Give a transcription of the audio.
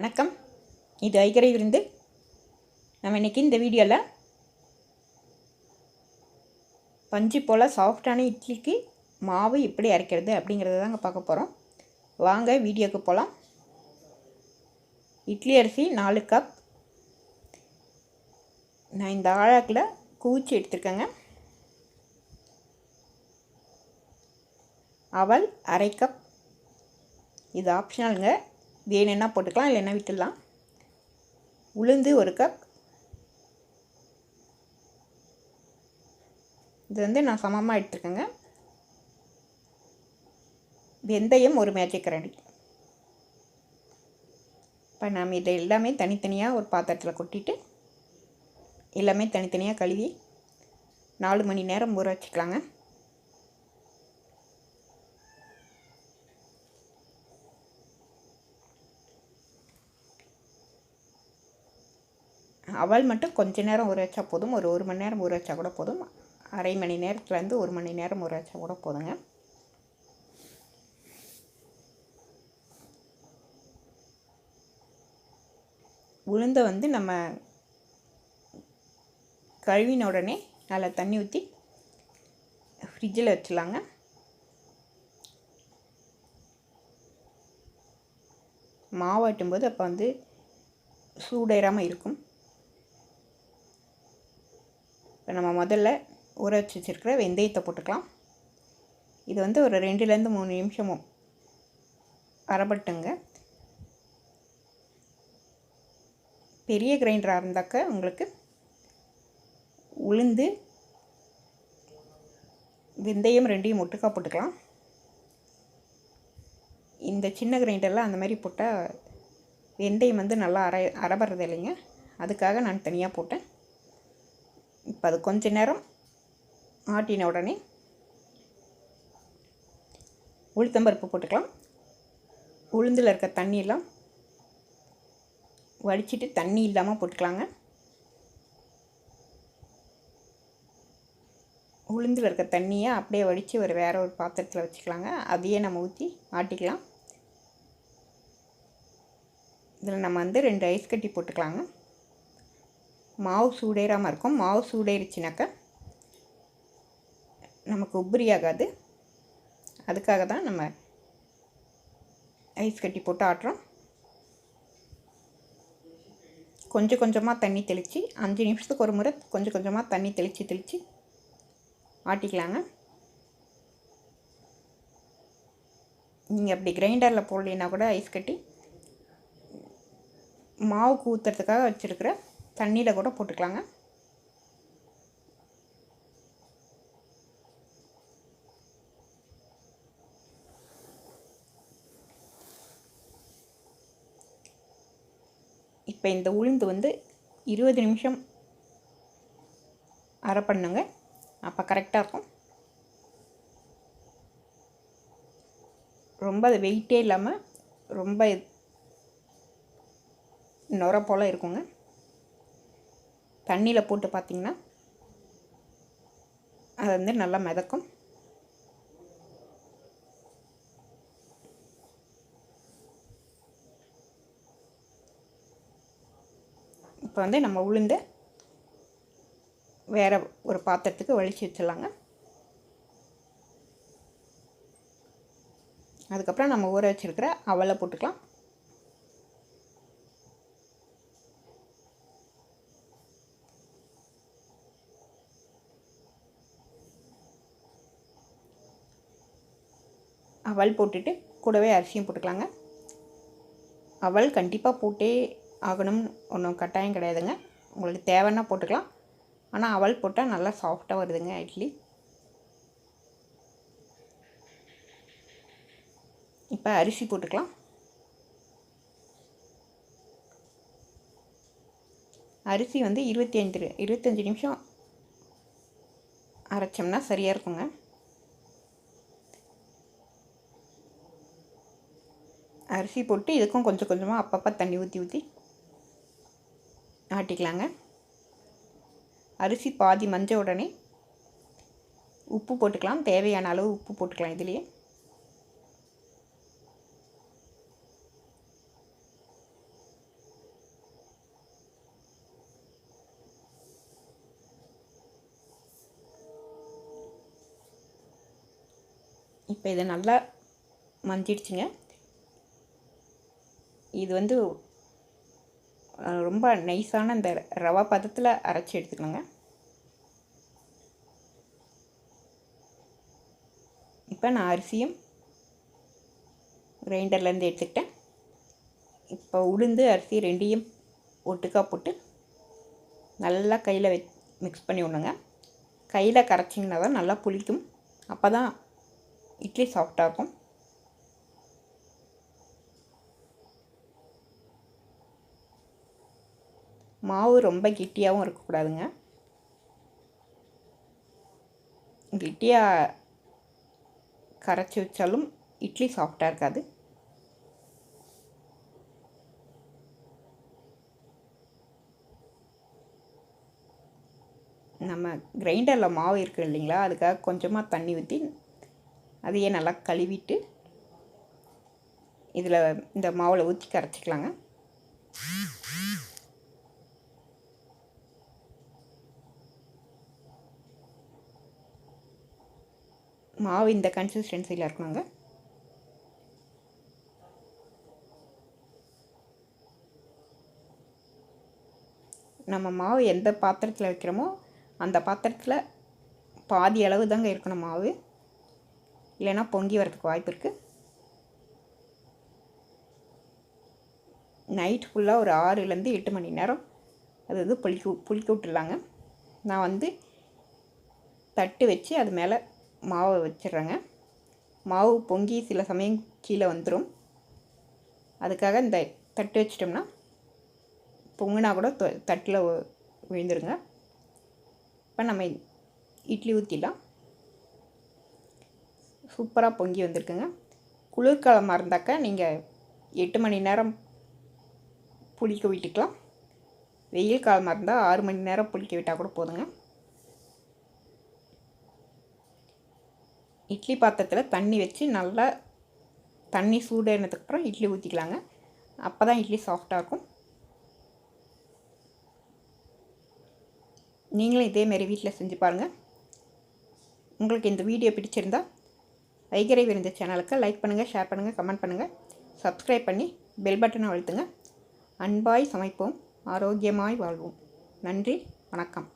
வணக்கம். இது vaigarai விருந்து. நம்ம இன்றைக்கி இந்த வீடியோவில் பஞ்சு போல் சாஃப்டான இட்லிக்கு மாவு எப்படி அரைக்கிறது அப்படிங்கிறத தாங்க பார்க்க போகிறோம். வாங்க வீடியோக்கு போகலாம். இட்லி அரிசி 4 கப். நான் இந்த ஆழாக்கில் குவிச்சு எடுத்துருக்கேங்க. அவல் 1/2 கப். இது ஆப்ஷனலுங்க, வேணுன்னா போட்டுக்கலாம், இல்லைன்னா விட்டுடலாம். உளுந்து 1 கப். இது நான் சமமாக எடுத்துருக்கேங்க. வெந்தயம் 1 மேஜிக் கரண்டி. இப்போ நாம் இதை எல்லாமே தனித்தனியாக ஒரு பாத்திரத்தில் கொட்டிட்டு எல்லாமே தனித்தனியாக கழுவி 4 மணி நேரம் ஊற வச்சுக்கலாங்க. அவல் மட்டும் கொஞ்ச நேரம் ஊற வச்சா போதும். ஒரு மணி நேரம் ஊற வச்சா கூட போதும். அரை மணி நேரத்துலேருந்து 1 மணி நேரம் ஊற வச்சா கூட போதுங்க. உளுந்தை நம்ம கழுவின உடனே நல்லா தண்ணி ஊற்றி ஃப்ரிட்ஜில் வச்சிடலாங்க. மாவாட்டும்போது அப்போ சூடேறாமல் இருக்கும். இப்போ நம்ம முதல்ல ஊற வச்சு வச்சுருக்கிற வெந்தயத்தை போட்டுக்கலாம். இது ஒரு 2லேருந்து 3 நிமிஷமும் அரைப்பட்டுங்க. பெரிய கிரைண்டராக இருந்தாக்க உங்களுக்கு உளுந்து வெந்தயம் 2ஐயும் ஒட்டுக்கா போட்டுக்கலாம். இந்த சின்ன கிரைண்டரில் அந்த மாதிரி போட்டால் வெந்தயம் நல்லா அரைபடுறது இல்லைங்க. அதுக்காக நான் தனியாக போட்டேன். இப்போ அது கொஞ்ச நேரம் ஆட்டின உடனே உளுத்தம்பருப்பு போட்டுக்கலாம். உளுந்தில் இருக்க தண்ணியெல்லாம் வடிச்சிட்டு தண்ணி இல்லாமல் போட்டுக்கலாங்க. உளுந்தில் இருக்க தண்ணியை அப்படியே வடித்து வேறு ஒரு பாத்திரத்தில் வச்சுக்கலாங்க. அதையே நம்ம ஊற்றி ஆட்டிக்கலாம். இதில் நம்ம 2 ஐஸ் கட்டி போட்டுக்கலாங்க. மாவு சூடேறாமல் இருக்கும். மாவு சூடேறிச்சினாக்கா நமக்கு உபரி ஆகாது. அதுக்காக தான் நம்ம ஐஸ் கட்டி போட்டு ஆட்டுறோம். கொஞ்சம் கொஞ்சமாக தண்ணி தெளித்து 5 நிமிஷத்துக்கு ஒரு முறை கொஞ்சம் கொஞ்சமாக தண்ணி தெளித்து ஆட்டிக்கலாங்க. நீங்கள் அப்படி கிரைண்டரில் போடலைன்னா கூட ஐஸ் கட்டி மாவு ஊற்றுறதுக்காக வச்சுருக்கிற தண்ணியில் கூட போட்டுக்கலாங்க. இப்போ இந்த உளுந்து 20 நிமிஷம் அரை பண்ணுங்க. அப்போ கரெக்டாக இருக்கும். ரொம்ப அது வெயிட்டே இல்லாமல் ரொம்ப நுர போல் இருக்குங்க. தண்ணியில் போட்டு பார்த்திங்கன்னா அது நல்லா மிதக்கும். இப்போ நம்ம உளுந்தை வேறு ஒரு பாத்திரத்துக்கு வலிச்சு வச்சிடலாங்க. அதுக்கப்புறம் நம்ம ஊற வச்சுருக்கிற அவலை போட்டுக்கலாம். அவல் போட்டுட்டு கூடவே அரிசியும் போட்டுக்கலாங்க. அவல் கண்டிப்பாக போட்டே ஆகணும்னு ஒன்றும் கட்டாயம் கிடையாதுங்க. உங்களுக்கு தேவைன்னா போட்டுக்கலாம். ஆனால் அவல் போட்டால் நல்லா சாஃப்டாக வருதுங்க இட்லி. இப்போ அரிசி போட்டுக்கலாம். அரிசி 25 நிமிஷம் அரைச்சோம்னா சரியாக இருக்குங்க. அரிசி போட்டு இதுக்கும் கொஞ்சம் கொஞ்சமாக அப்பப்போ தண்ணி ஊற்றி ஆட்டிக்கலாங்க. அரிசி பாதி மஞ்ச உடனே உப்பு போட்டுக்கலாம். தேவையான அளவு உப்பு போட்டுக்கலாம். இதுலேயே இப்போ இதை நல்லா மஞ்சிடுச்சுங்க. இது வந்து ரொம்ப நைஸான இந்த ரவா பதத்தில் அரைச்சி எடுத்துக்கணுங்க. இப்போ நான் அரிசியும் கிரைண்டர்லேருந்து எடுத்துக்கிட்டேன். இப்போ உளுந்து அரிசி ரெண்டையும் ஒட்டுக்காக போட்டு நல்லா கையில் மிக்ஸ் பண்ணி விடணுங்க. கையில் கரைச்சிங்கன்னா தான் நல்லா புளிக்கும். அப்போ தான் இட்லி சாஃப்டாக இருக்கும். மாவு ரொம்ப கெட்டியாகவும் இருக்கக்கூடாதுங்க. கெட்டியாக கரைச்சி வச்சாலும் இட்லி சாஃப்டாக இருக்காது. நம்ம கிரைண்டரில் மாவு இருக்குது இல்லைங்களா, அதுக்காக கொஞ்சமாக தண்ணி ஊற்றி அதையே நல்லா கழுவிட்டு இதில் இந்த மாவில் ஊற்றி கரைச்சிக்கலாங்க. மாவு இந்த கன்சிஸ்டன்சியில் இருக்கணுங்க. நம்ம மாவு எந்த பாத்திரத்தில் வைக்கிறோமோ அந்த பாத்திரத்தில் பாதி அளவு தாங்க இருக்கணும் மாவு, இல்லைன்னா பொங்கி வரதுக்கு வாய்ப்பு இருக்குது. நைட் ஃபுல்லாக ஒரு 6லேருந்து 8 மணி நேரம் அது புளிக்க விட்டுடலாங்க. நான் வந்து தட்டு வச்சு அது மேலே மாவை வச்சிடுறேங்க. மாவு பொங்கி சில சமயம் கீழே வந்துடும். அதுக்காக இந்த தட்டு வச்சிட்டோம்னா பொங்குனா கூட தட்டில் விழுந்துருங்க. இப்போ நம்ம இட்லி ஊற்றிடலாம். சூப்பராக பொங்கி வந்திருக்குங்க. குளிர்காலமாக இருந்தாக்கா நீங்கள் 8 மணி நேரம் புளிக்க விட்டுக்கலாம். வெயில் காலமாக இருந்தால் 6 மணி நேரம் புளிக்க விட்டால் கூட போதுங்க. இட்லி பாத்திரத்தில் தண்ணி வச்சு நல்லா தண்ணி சூடானதுக்கப்புறம் இட்லி ஊற்றிக்கலாங்க. அப்போ தான் இட்லி சாஃப்டாக இருக்கும். நீங்களும் இதேமாரி வீட்டில் செஞ்சு பாருங்கள். உங்களுக்கு இந்த வீடியோ பிடிச்சிருந்தா வைகரை விருந்து சேனலுக்கு லைக் பண்ணுங்கள், ஷேர் பண்ணுங்கள், கமெண்ட் பண்ணுங்கள், சப்ஸ்கிரைப் பண்ணி பெல் பட்டனை அழுத்துங்க. அன்பாய் சமைப்போம், ஆரோக்கியமாய் வாழ்வோம். நன்றி, வணக்கம்.